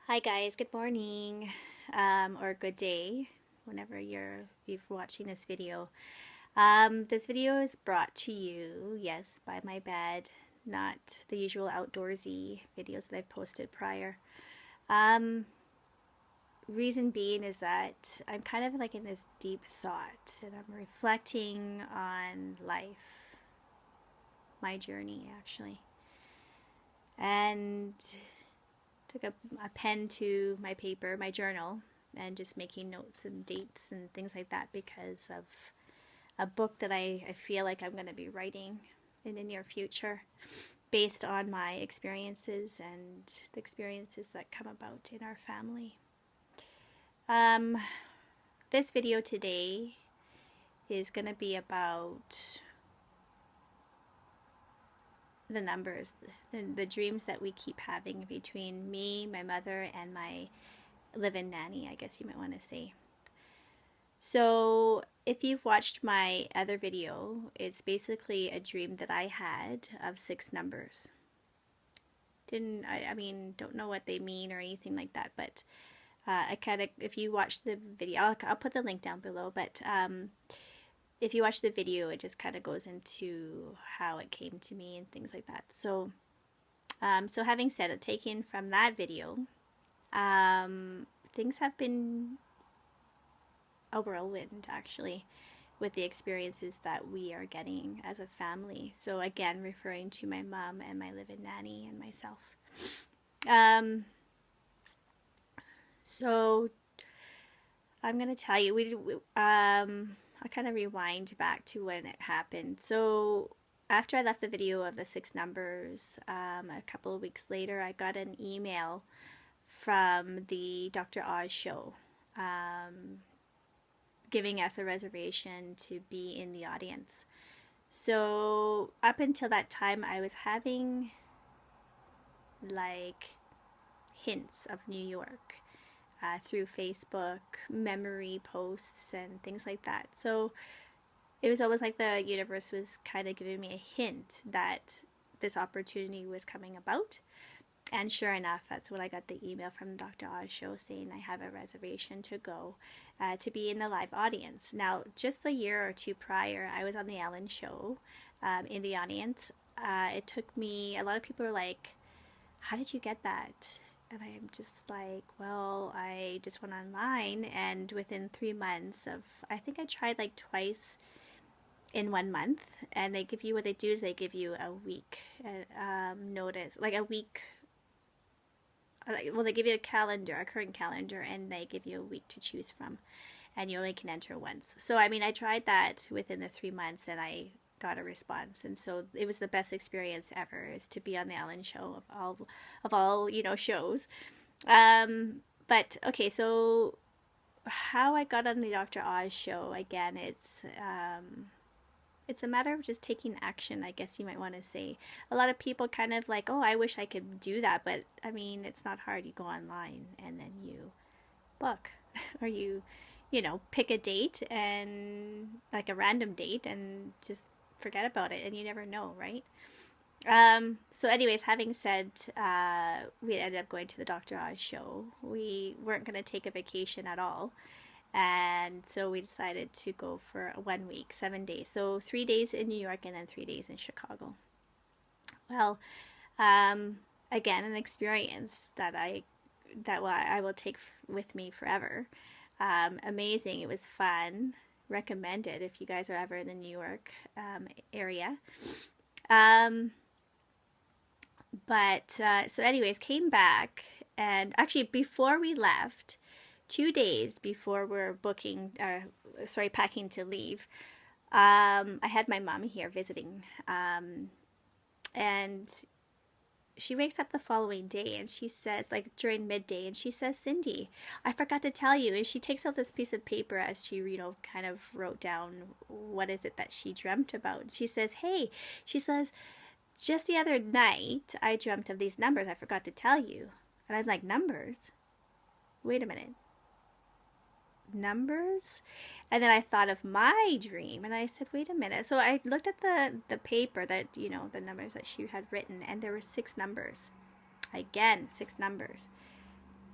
Hi guys, good morning or good day whenever you're watching this video. This video is brought to you, yes, by my bed, not the usual outdoorsy videos that I've posted prior. Um, Reason being is that I'm kind of like in this deep thought and I'm reflecting on life, my journey actually. And took a pen to my paper, my journal, and just making notes and dates and things like that because of a book that I feel like I'm going to be writing in the near future based on my experiences and the experiences that come about in our family. Um, this video today is going to be about the numbers, the dreams that we keep having between me, my mother, and my live-in nanny, I guess you might want to say. So if you've watched my other video, it's basically a dream that I had of 6 numbers. I mean, don't know what they mean or anything like that, but I kind of, if you watch the video, I'll put the link down below, but if you watch the video, it just kind of goes into how it came to me and things like that. So, so having said it, taken from that video, things have been a whirlwind actually with the experiences that we are getting as a family. So again, referring to my mom and my live-in nanny and myself. So I'm gonna tell you, I'll kind of rewind back to when it happened. So after I left the video of the 6 numbers, a couple of weeks later, I got an email from the Dr. Oz show, giving us a reservation to be in the audience. So up until that time, I was having like hints of New York through Facebook, memory posts, and things like that. So it was almost like the universe was kind of giving me a hint that this opportunity was coming about. And sure enough, that's when I got the email from the Dr. Oz show saying I have a reservation to go to be in the live audience. Now, just a year or two prior, I was on the Ellen show in the audience. It took me, a lot of people were like, how did you get that? And I'm just like, well, I just went online, and within 3 months of, I think I tried like twice in 1 month, and they give you, what they do is they give you a week notice, like a week. Well, they give you a calendar, a current calendar, and they give you a week to choose from, and you only can enter once. So, I mean, I tried that within the 3 months, and I got a response, and so it was the best experience ever, is to be on the Ellen show of all shows. But okay, so how I got on the Dr. Oz show again, it's a matter of just taking action, I guess you might want to say. A lot of people kind of like, oh, I wish I could do that, but I mean, it's not hard. You go online and then you book, or you pick a date, and like a random date, and just forget about it, and you never know, right? So anyways, having said, we ended up going to the Dr. Oz show. We weren't going to take a vacation at all. And so we decided to go for 1 week, 7 days. So 3 days in New York and then 3 days in Chicago. Well, again, an experience that I will take with me forever. Amazing. It was fun. Recommended if you guys are ever in the New York area. So anyways, came back, and actually before we left, 2 days before we're packing to leave, I had my mom here visiting, and she wakes up the following day, and she says, like during midday, and she says, Cindy, I forgot to tell you. And she takes out this piece of paper as she, kind of wrote down what is it that she dreamt about. She says, hey, she says, just the other night, I dreamt of these numbers. I forgot to tell you. And I'm like, numbers? Wait a minute. Numbers? And then I thought of my dream, and I said, wait a minute. So I looked at the paper that, the numbers that she had written, and there were 6 numbers. Again, 6 numbers.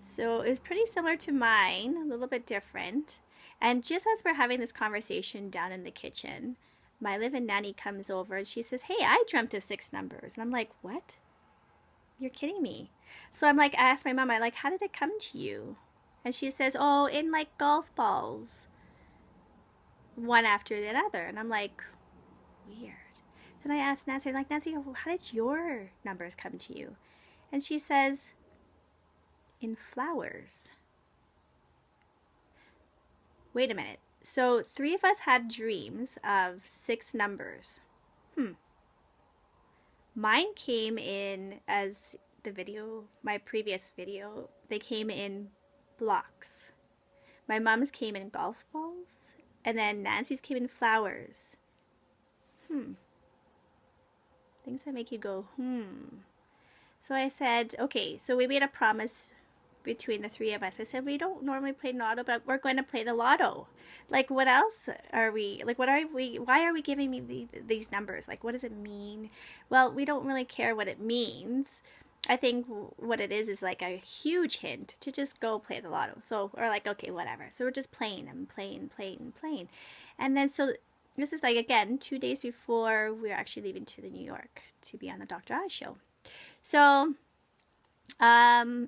So it was pretty similar to mine, a little bit different. And just as we're having this conversation down in the kitchen, my live-in nanny comes over and she says, "Hey, I dreamt of 6 numbers." And I'm like, "What? You're kidding me." So I'm like, I asked my mom, I like, "How did it come to you?" And she says, "Oh, in like golf balls, one after the other." And I'm like, weird. Then I asked Nancy, like, "Nancy, how did your numbers come to you?" And she says, "In flowers." Wait a minute. So 3 of us had dreams of 6 numbers. Mine came in as the video, my previous video, they came in blocks. My mom's came in golf balls, and then Nancy's came in flowers. Things that make you go, So I said, okay, so we made a promise between the 3 of us. I said, we don't normally play lotto, but we're going to play the lotto. Like, what else are we, like, why are we giving me these numbers? Like, what does it mean? Well, we don't really care what it means. I think what it is like a huge hint to just go play the lotto. So we're like, okay, whatever. So we're just playing and playing. And then, so this is like, again, 2 days before we're actually leaving to the New York to be on the Dr. Oz show. So,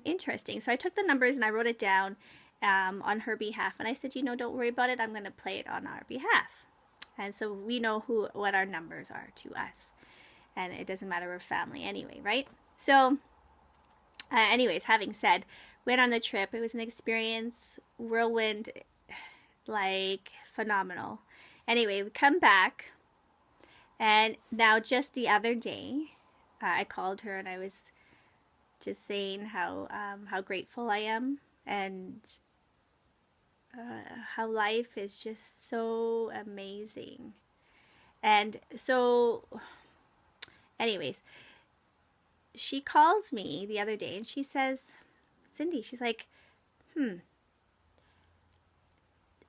interesting. So I took the numbers and I wrote it down on her behalf. And I said, don't worry about it. I'm going to play it on our behalf. And so we know what our numbers are to us. And it doesn't matter, we're family anyway, right? So, anyways, having said, went on the trip. It was an experience, whirlwind, like phenomenal. Anyway, we come back. And now just the other day, I called her and I was just saying how grateful I am and how life is just so amazing. And so, anyways, she calls me the other day and she says, "Cindy," she's like,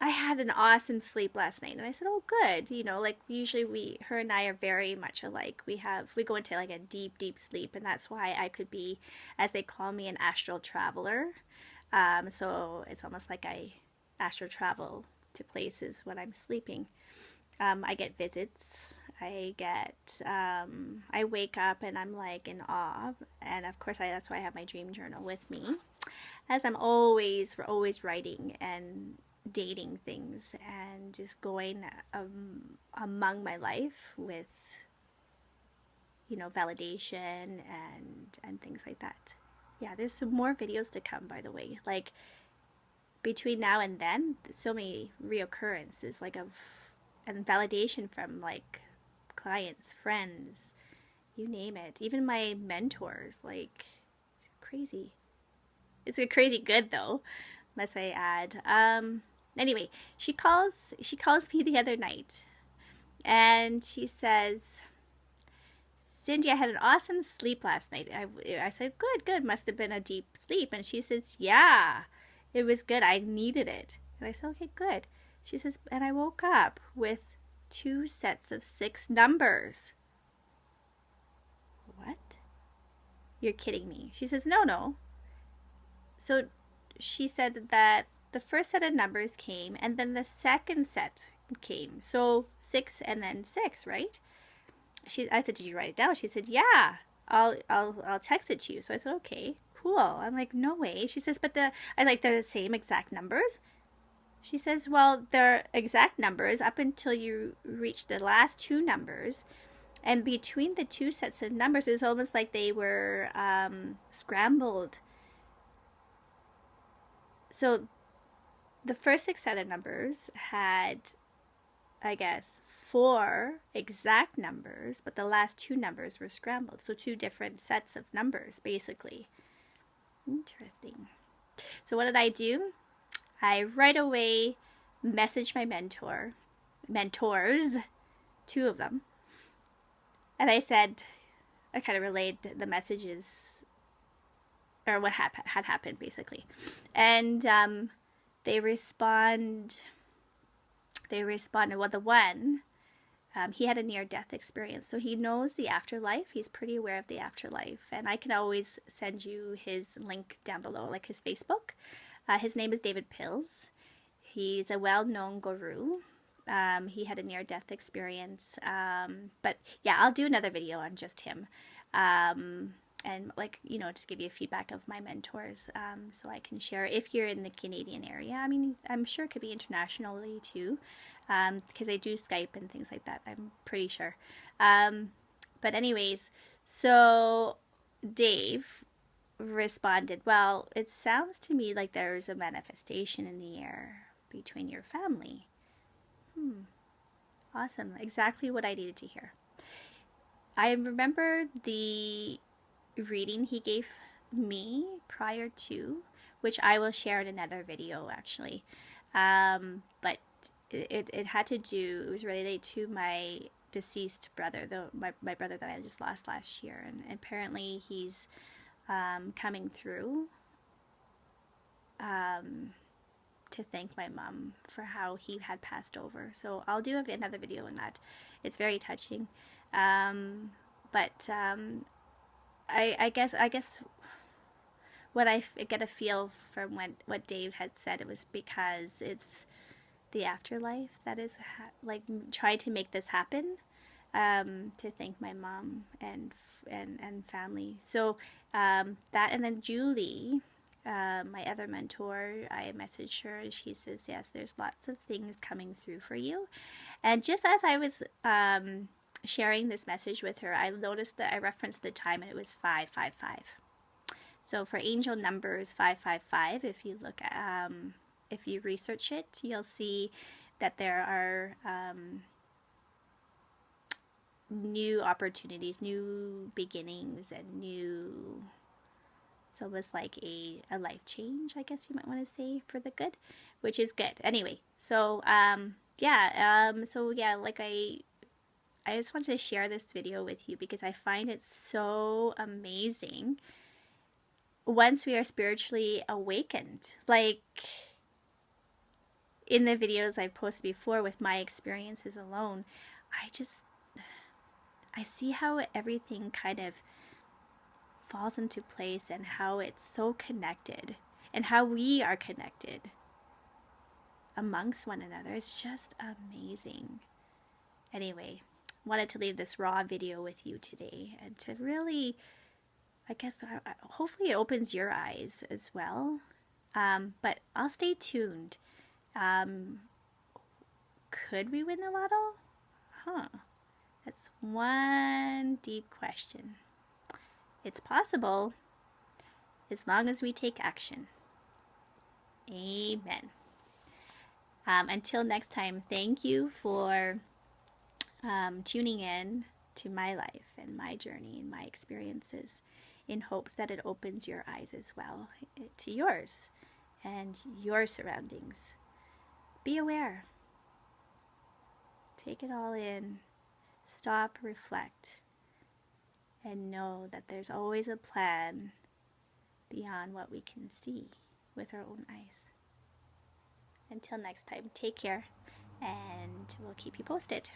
"I had an awesome sleep last night." And I said, "Oh, good." Like usually her and I are very much alike. We go into like a deep, deep sleep. And that's why I could be, as they call me, an astral traveler. So it's almost like I astral travel to places when I'm sleeping. I get visits. I wake up and I'm like in awe. And of course, that's why I have my dream journal with me, as we're always writing and dating things and just going among my life with validation and things like that. Yeah, there's some more videos to come, by the way. Like between now and then, so many reoccurrences and validation from like clients, friends, you name it, even my mentors. Like, it's crazy. It's a crazy good though, must I add. Anyway, she calls me the other night and she says, "Cindy, I had an awesome sleep last night." I said, good, must have been a deep sleep. And she says, "Yeah, it was good. I needed it." And I said, "Okay, good." She says, "And I woke up with 2 sets of 6 numbers." What? You're kidding me. She says, No. So she said that the first set of numbers came and then the second set came. So 6 and then 6, right? I said, "Did you write it down?" She said, "Yeah, I'll text it to you." So I said, "Okay, cool." I'm like, "No way." She says, "But they're the same exact numbers." She says, "Well, they're exact numbers up until you reach the last 2 numbers. And between the 2 sets of numbers, it was almost like they were scrambled." So the first 6 set of numbers had, I guess, 4 exact numbers, but the last 2 numbers were scrambled. So 2 different sets of numbers, basically. Interesting. So what did I do? I right away messaged my mentors, 2 of them. And I said, I kind of relayed the messages, or what had happened, basically. And they responded. Well, the one He had a near-death experience, so he knows the afterlife. He's pretty aware of the afterlife, and I can always send you his link down below, like his Facebook. His name is David Pills. He's a well-known guru. He had a near-death experience, but yeah, I'll do another video on just him, and like, you know, to give you feedback of my mentors, so I can share if you're in the Canadian area. I mean, I'm sure it could be internationally too, because I do Skype and things like that, I'm pretty sure. But anyways, so Dave responded, well, it sounds to me like there's a manifestation in the air between your family. Awesome. Exactly what I needed to hear. I remember the reading he gave me prior to, which I will share in another video actually. But it had to do, it was related to my deceased brother, my brother that I just lost last year. And apparently he's coming through to thank my mom for how he had passed over. So I'll do another video on that. It's very touching. But I guess what I get a feel from what Dave had said, it was because it's the afterlife that is like trying to make this happen, to thank my mom and family. So that, and then Julie, my other mentor, I messaged her and she says, yes, there's lots of things coming through for you. And just as I was sharing this message with her, I noticed that I referenced the time and it was 555. So for angel numbers 555, if you look at, if you research it, you'll see that there are new opportunities, new beginnings, and new, it's almost like a life change, I guess you might want to say, for the good, which is good. Anyway, so like I just wanted to share this video with you because I find it so amazing once we are spiritually awakened. Like in the videos I've posted before with my experiences alone, I see how everything kind of falls into place and how it's so connected and how we are connected amongst one another. It's just amazing. Anyway, wanted to leave this raw video with you today and to really, I guess, hopefully it opens your eyes as well. But I'll stay tuned. Could we win the lotto? That's one deep question. It's possible as long as we take action. Amen. Until next time, thank you for tuning in to my life and my journey and my experiences, in hopes that it opens your eyes as well to yours and your surroundings. Be aware. Take it all in. Stop, reflect, and know that there's always a plan beyond what we can see with our own eyes. Until next time, take care, and we'll keep you posted.